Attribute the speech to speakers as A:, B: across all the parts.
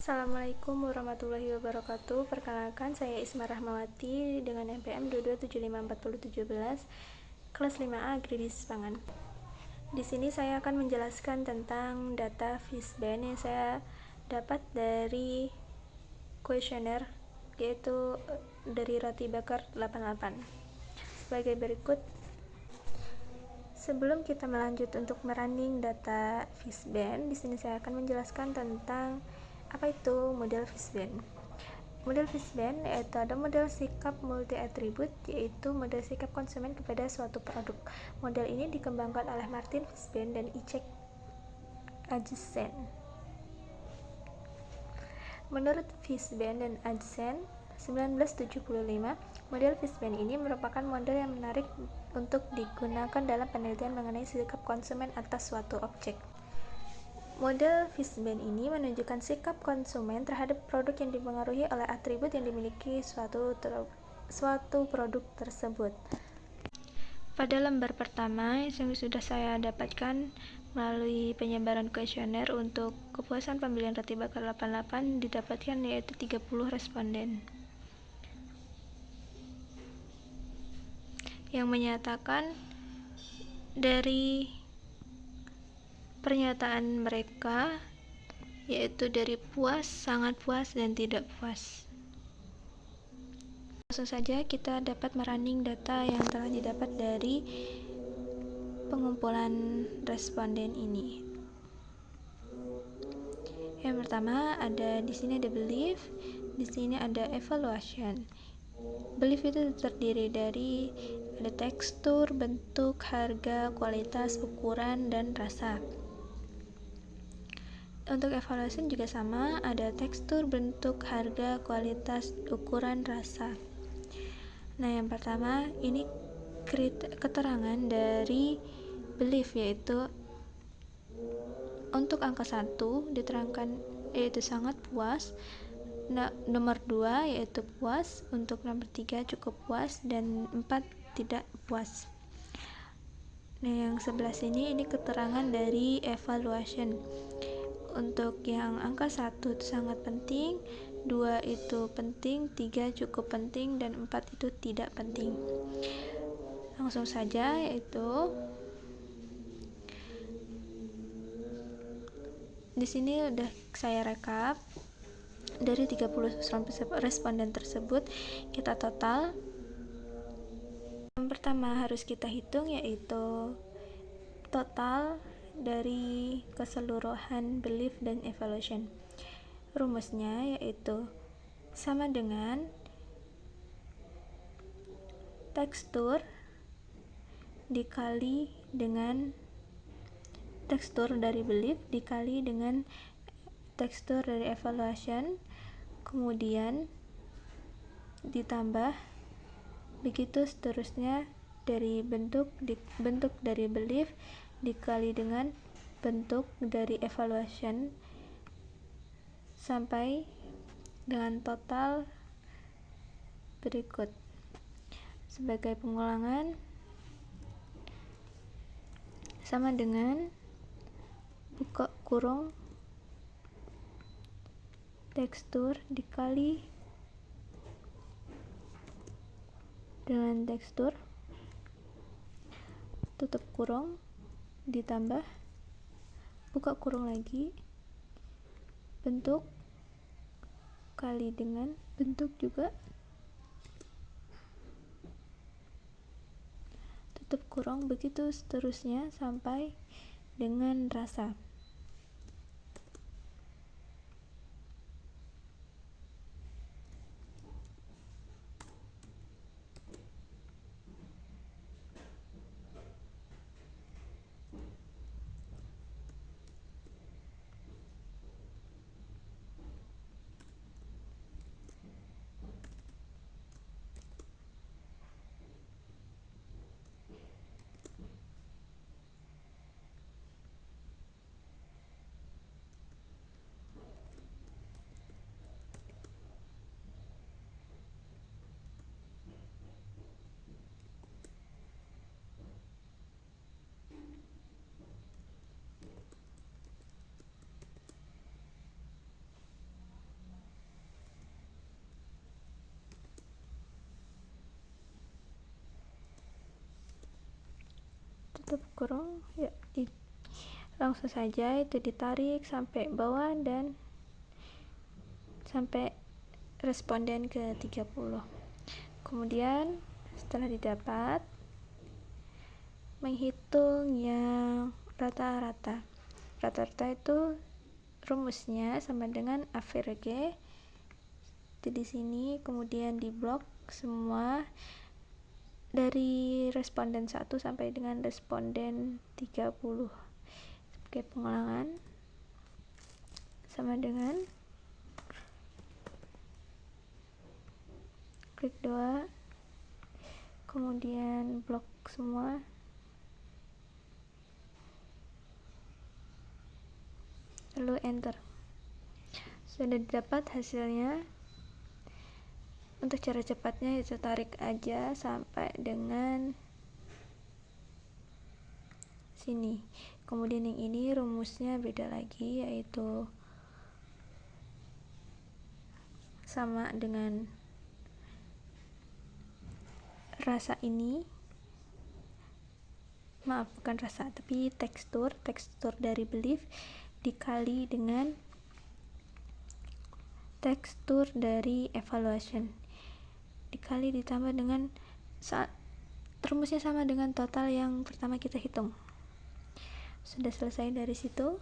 A: Assalamualaikum warahmatullahi wabarakatuh. Perkenalkan, saya Isma Rahmawati dengan NPM 2275417, kelas 5A Agrilis Pangan. Di sini saya akan menjelaskan tentang data Fishbane yang saya dapat dari kuesioner, yaitu dari Roti Bakar 88. Sebagai berikut. Sebelum kita melanjut untuk merunning data Fishbane, di sini saya akan menjelaskan tentang apa itu model Fishbane. Model Fishbane yaitu ada model sikap multi atribut, yaitu model sikap konsumen kepada suatu produk. Model ini dikembangkan oleh Martin Fishbane dan Icek Adjesen. Menurut Fishbane dan Adjesen 1975, model Fishbane ini merupakan model yang menarik untuk digunakan dalam penelitian mengenai sikap konsumen atas suatu objek. Model Fishbane ini menunjukkan sikap konsumen terhadap produk yang dipengaruhi oleh atribut yang dimiliki suatu produk tersebut. Pada lembar pertama yang sudah saya dapatkan melalui penyebaran kuesioner untuk kepuasan pembelian Roti Bakar 88 didapatkan yaitu 30 responden yang menyatakan dari pernyataan mereka yaitu dari puas, sangat puas, dan tidak puas. Langsung saja kita dapat merunning data yang telah didapat dari pengumpulan responden ini. Yang pertama di sini ada belief, di sini ada evaluation. Belief itu terdiri dari ada tekstur, bentuk, harga, kualitas, ukuran, dan rasa. Untuk evaluation juga sama, ada tekstur, bentuk, harga, kualitas, ukuran, rasa. Nah, yang pertama ini keterangan dari belief, yaitu untuk angka 1 diterangkan yaitu sangat puas, nomor 2 yaitu puas, untuk nomor 3 cukup puas, dan 4 tidak puas. Nah, yang sebelah sini ini keterangan dari evaluation. Untuk yang angka 1 itu sangat penting, 2 itu penting, 3 cukup penting, dan 4 itu tidak penting. Langsung saja, yaitu di sini udah saya rekap dari 30 responden tersebut, kita total. Yang pertama harus kita hitung yaitu total dari keseluruhan belief dan evaluation. Rumusnya yaitu sama dengan tekstur dikali dengan tekstur dari belief dikali dengan tekstur dari evaluation, kemudian ditambah begitu seterusnya dari bentuk dari belief dikali dengan bentuk dari evaluation sampai dengan total berikut. Sebagai pengulangan, sama dengan buka kurung tekstur dikali dengan tekstur, tutup kurung, ditambah buka kurung lagi bentuk kali dengan bentuk juga, tutup kurung, begitu seterusnya sampai dengan rasa. tutup kurung ya, langsung saja itu ditarik sampai bawah dan sampai responden ke 30. Kemudian setelah didapat, menghitung yang rata-rata itu rumusnya sama dengan average di sini, kemudian di blok semua dari responden 1 sampai dengan responden 30. Sebagai pengulangan sama dengan klik 2, kemudian blok semua, lalu enter. Sudah didapat hasilnya. Untuk cara cepatnya itu tarik aja sampai dengan sini. Kemudian yang ini rumusnya beda lagi, yaitu sama dengan rasa ini, maaf bukan rasa tapi tekstur dari belief dikali dengan tekstur dari evaluation dikali ditambah dengan rumusnya sama dengan total yang pertama kita hitung. Sudah selesai dari situ,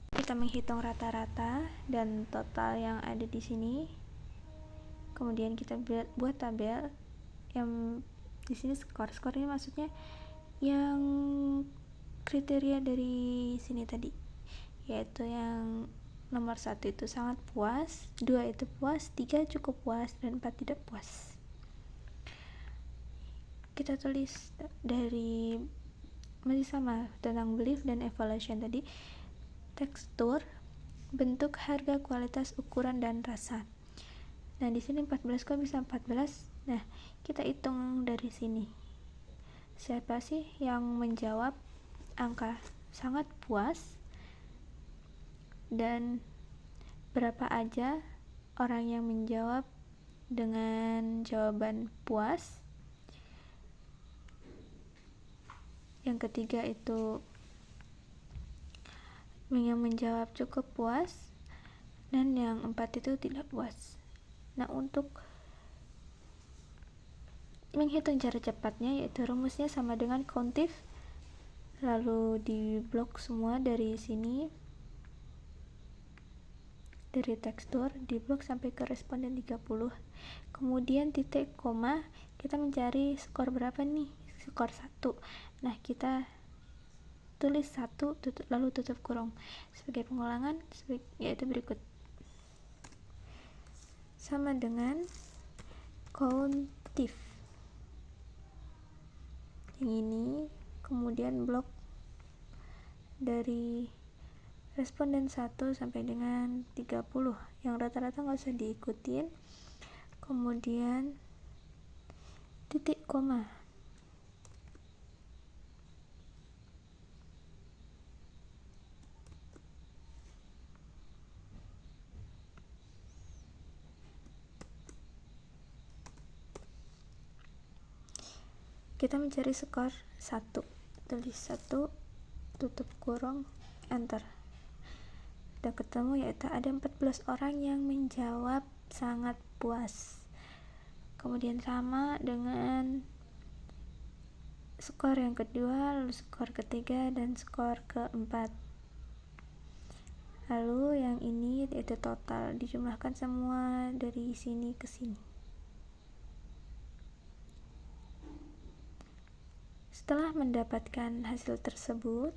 A: kita menghitung rata-rata dan total yang ada di sini. Kemudian kita buat tabel yang di sini skor ini maksudnya yang kriteria dari sini tadi, yaitu yang nomor 1 itu sangat puas, 2 itu puas, 3 cukup puas, dan 4 tidak puas. Kita tulis dari masih sama tentang belief dan evaluation tadi, tekstur, bentuk, harga, kualitas, ukuran, dan rasa. Nah di sini 14, kok bisa 14? Nah kita hitung dari sini, siapa sih yang menjawab angka sangat puas dan berapa aja orang yang menjawab dengan jawaban puas. Yang ketiga itu yang menjawab cukup puas, dan yang 4 itu tidak puas. Nah untuk menghitung cara cepatnya, yaitu rumusnya sama dengan countif, lalu di blok semua dari sini, dari tekstur di blok sampai ke responden 30, kemudian titik koma, kita mencari skor berapa nih, skor 1. Nah kita tulis 1 lalu tutup kurung. Sebagai pengulangan yaitu berikut, sama dengan countif yang ini, kemudian blok dari responden 1 sampai dengan 30 yang rata-rata nggak usah diikutin, kemudian titik koma, kita mencari skor 1, tulis 1 tutup kurung enter. Udah ketemu, yaitu ada 14 orang yang menjawab sangat puas. Kemudian sama dengan skor yang kedua, lalu skor ketiga, dan skor keempat. Lalu yang ini yaitu total, dijumlahkan semua dari sini ke sini. Setelah mendapatkan hasil tersebut,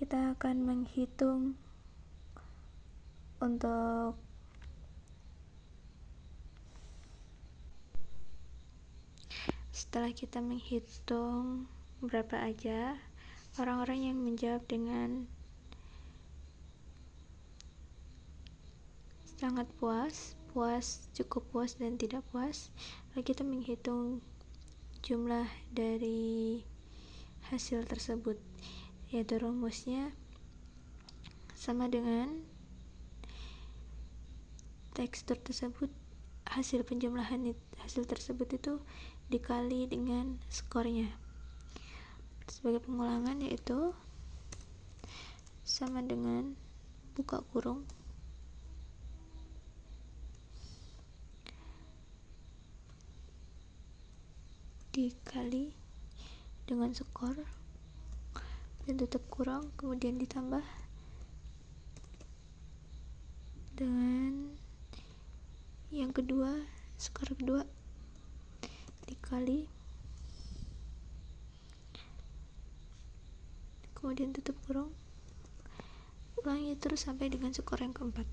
A: kita akan menghitung untuk setelah kita menghitung berapa aja orang-orang yang menjawab dengan sangat puas, cukup puas, dan tidak puas, lalu kita menghitung jumlah dari hasil tersebut, yaitu rumusnya sama dengan tekstur tersebut, hasil penjumlahan hasil tersebut itu dikali dengan skornya. sebagai pengulangan, yaitu sama dengan buka kurung dikali dengan skor dan tutup kurung, kemudian ditambah dengan yang kedua, skor kedua dikali, kemudian tutup kurung, ulangi terus sampai dengan skor yang keempat.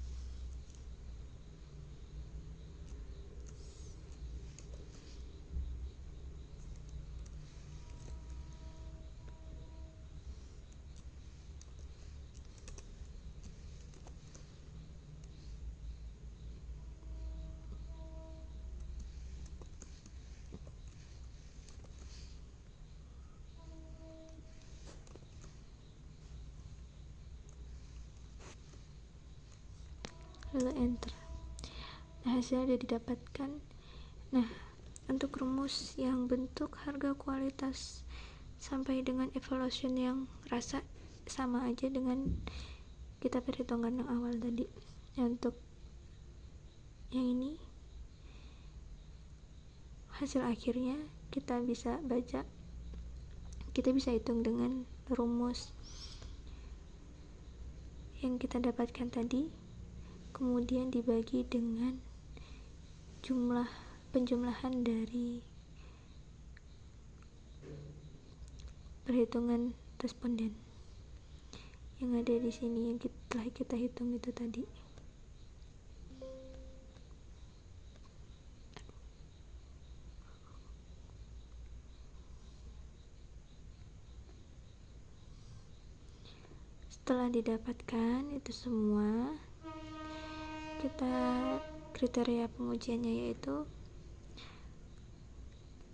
A: Lalu enter. Nah, hasilnya sudah didapatkan. Nah, untuk rumus yang bentuk harga kualitas sampai dengan evaluation yang rasa sama aja dengan kita perhitungan yang awal tadi. Nah, untuk yang ini hasil akhirnya kita bisa baca, kita bisa hitung dengan rumus yang kita dapatkan tadi, kemudian dibagi dengan penjumlahan dari perhitungan responden yang ada di sini yang telah kita hitung itu tadi. Setelah didapatkan itu semua, kita kriteria pengujiannya yaitu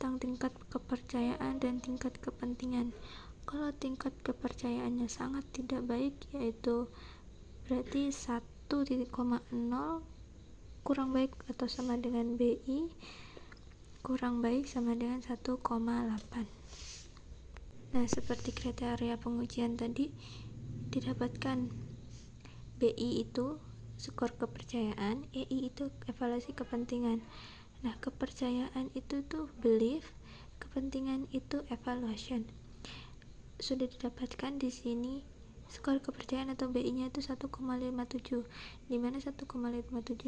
A: tentang tingkat kepercayaan dan tingkat kepentingan. Kalau tingkat kepercayaannya sangat tidak baik, yaitu berarti 1,0 kurang baik atau sama dengan BI, kurang baik sama dengan 1,8. Nah, seperti kriteria pengujian tadi, didapatkan BI itu skor kepercayaan, EI itu evaluasi kepentingan. Nah, kepercayaan itu tuh belief, kepentingan itu evaluation. Sudah didapatkan di sini skor kepercayaan atau BI-nya itu 1,57, di mana 1,57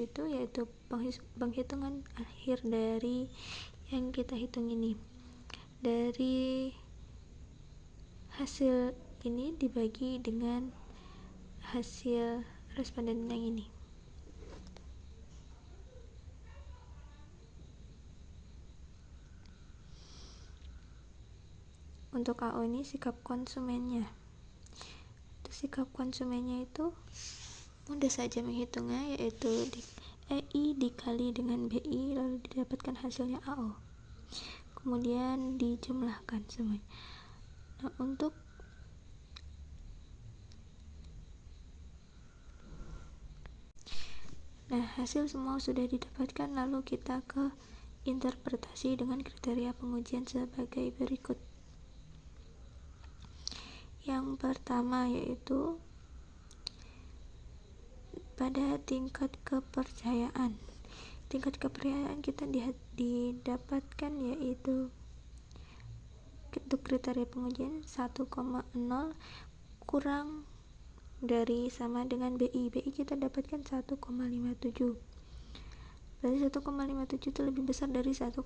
A: itu yaitu penghitungan akhir dari yang kita hitung ini. Dari hasil ini dibagi dengan hasil responden yang ini. Untuk AO ini sikap konsumennya. Sikap konsumennya itu mudah saja menghitungnya, yaitu EI dikali dengan BI lalu didapatkan hasilnya AO. Kemudian dijumlahkan semuanya. Nah, hasil semua sudah didapatkan, lalu kita ke interpretasi dengan kriteria pengujian sebagai berikut. Yang pertama yaitu pada tingkat kepercayaan. Tingkat kepercayaan kita didapatkan yaitu untuk kriteria pengujian 1,0 kurang dari sama dengan BI. BI kita dapatkan 1,57. Berarti 1,57 itu lebih besar dari 1,0.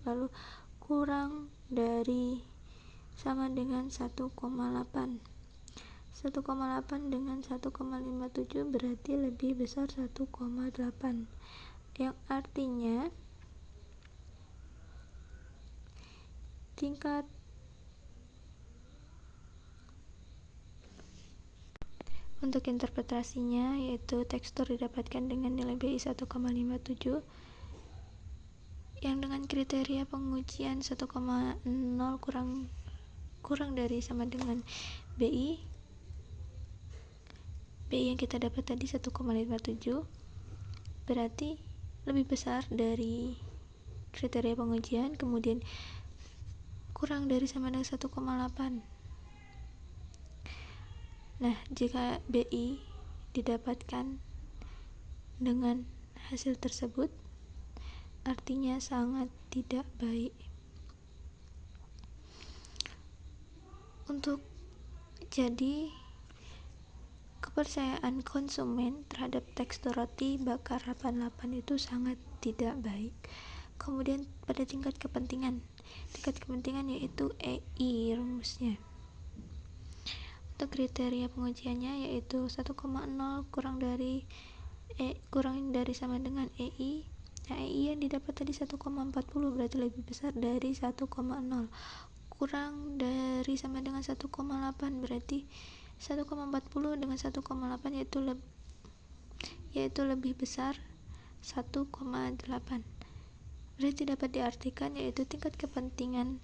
A: Lalu kurang dari sama dengan 1,8. 1,8 dengan 1,57 berarti lebih besar 1,8. Yang artinya tingkat untuk interpretasinya yaitu tekstur didapatkan dengan nilai BI 1,57 yang dengan kriteria pengujian 1,0 kurang dari sama dengan BI yang kita dapat tadi 1,57 berarti lebih besar dari kriteria pengujian, kemudian kurang dari sama dengan 1,8. Nah, jika BI didapatkan dengan hasil tersebut, artinya sangat tidak baik. Jadi kepercayaan konsumen terhadap tekstur roti bakar 88 itu sangat tidak baik. Kemudian pada tingkat kepentingan yaitu EI rumusnya. Untuk kriteria pengujiannya yaitu 1,0 kurang dari sama dengan EI. Nah, EI yang didapat tadi 1,40 berarti lebih besar dari 1,0. Kurang dari sama dengan 1,8 berarti 1,40 dengan 1,8 yaitu lebih besar 1,8. Berarti dapat diartikan yaitu tingkat kepentingan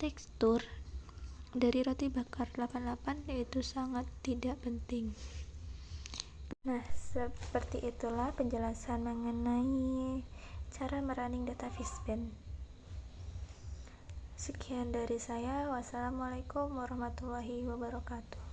A: tekstur dari roti bakar 88 yaitu sangat tidak penting. Nah, seperti itulah penjelasan mengenai cara merunning data Fishbane. Sekian dari saya. Wassalamualaikum warahmatullahi wabarakatuh.